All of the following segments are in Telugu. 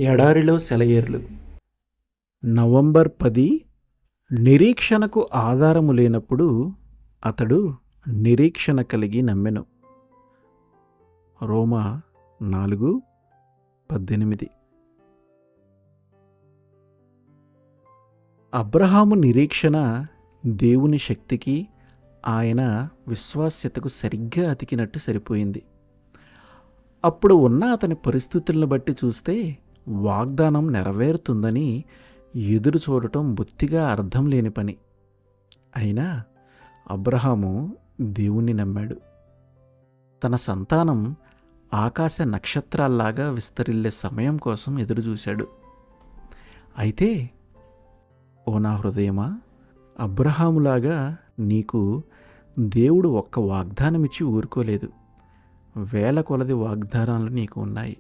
ఎడారిలో సెలయేర్లు. నవంబర్ 10. నిరీక్షణకు ఆధారము లేనప్పుడు అతడు నిరీక్షణ కలిగి నమ్మెను. రోమా 4:18. అబ్రహాము నిరీక్షణ దేవుని శక్తికి, ఆయన విశ్వాస్యతకు సరిగ్గా అతికినట్టు సరిపోయింది. అప్పుడు ఉన్న అతని పరిస్థితులను బట్టి చూస్తే వాగ్దానం నెరవేరుతుందని ఎదురు చూడటం బొత్తిగా అర్థం లేని పని. అయినా అబ్రహాము దేవుణ్ణి నమ్మాడు. తన సంతానం ఆకాశ నక్షత్రాల్లాగా విస్తరిల్లే సమయం కోసం ఎదురుచూశాడు. అయితే ఓ నా హృదయమా, అబ్రహాములాగా నీకు దేవుడు ఒక్క వాగ్దానమిచ్చి ఊరుకోలేదు. వేల కొలది వాగ్దానాలు నీకు ఉన్నాయి.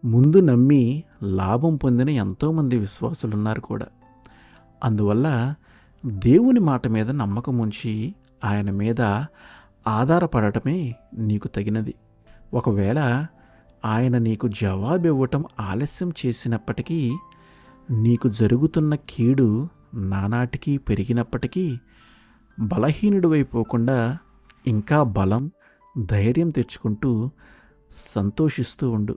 ముందు నమ్మి లాభం పొందిన ఎంతోమంది విశ్వాసులున్నారు కూడా. అందువల్ల దేవుని మాట మీద నమ్మకం ఉంచి ఆయన మీద ఆధారపడటమే నీకు తగినది. ఒకవేళ ఆయన నీకు జవాబు ఇవ్వటం ఆలస్యం చేసినప్పటికీ, నీకు జరుగుతున్న కీడు నానాటికి పెరిగినప్పటికీ బలహీనుడివైపోకుండా ఇంకా బలం, ధైర్యం తెచ్చుకుంటూ సంతోషిస్తూ ఉండు.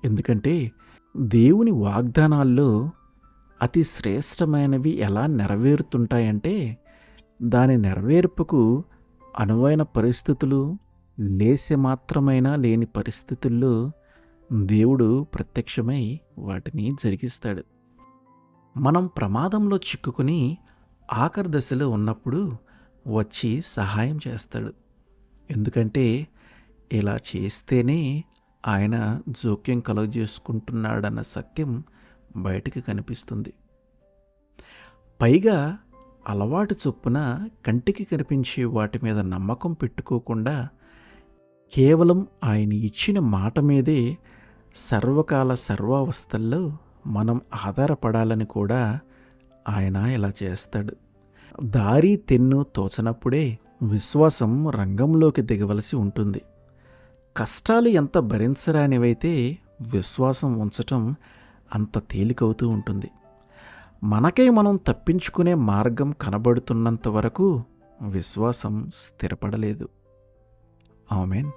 ఎందుకంటే దేవుని వాగ్దానాల్లో అతి శ్రేష్టమైనవి ఎలా నెరవేరుతుంటాయంటే, దాని నెరవేర్పుకు అనువైన పరిస్థితులు లేశమాత్రమైనా లేని పరిస్థితుల్లో దేవుడు ప్రత్యక్షమై వాటిని జరిగిస్తాడు. మనం ప్రమాదంలో చిక్కుకుని ఆఖరి దశలో ఉన్నప్పుడు వచ్చి సహాయం చేస్తాడు. ఎందుకంటే ఇలా చేస్తేనే ఆయన జోక్యం కలుగజేసుకుంటున్నాడన్న సత్యం బయటికి కనిపిస్తుంది. పైగా అలవాటు చొప్పున కంటికి కనిపించే వాటి మీద నమ్మకం పెట్టుకోకుండా కేవలం ఆయన ఇచ్చిన మాట మీదే సర్వకాల సర్వావస్థల్లో మనం ఆధారపడాలని కూడా ఆయన ఇలా చేస్తాడు. దారి తెన్ను తోచనప్పుడే విశ్వాసం రంగంలోకి దిగవలసి ఉంటుంది. కష్టాలు ఎంత భరించరానివైతే విశ్వాసం ఉంచటం అంత తేలికవుతూ ఉంటుంది. మనకై మనం తప్పించుకునే మార్గం కనబడుతున్నంత వరకు విశ్వాసం స్థిరపడలేదు. ఆమేన్.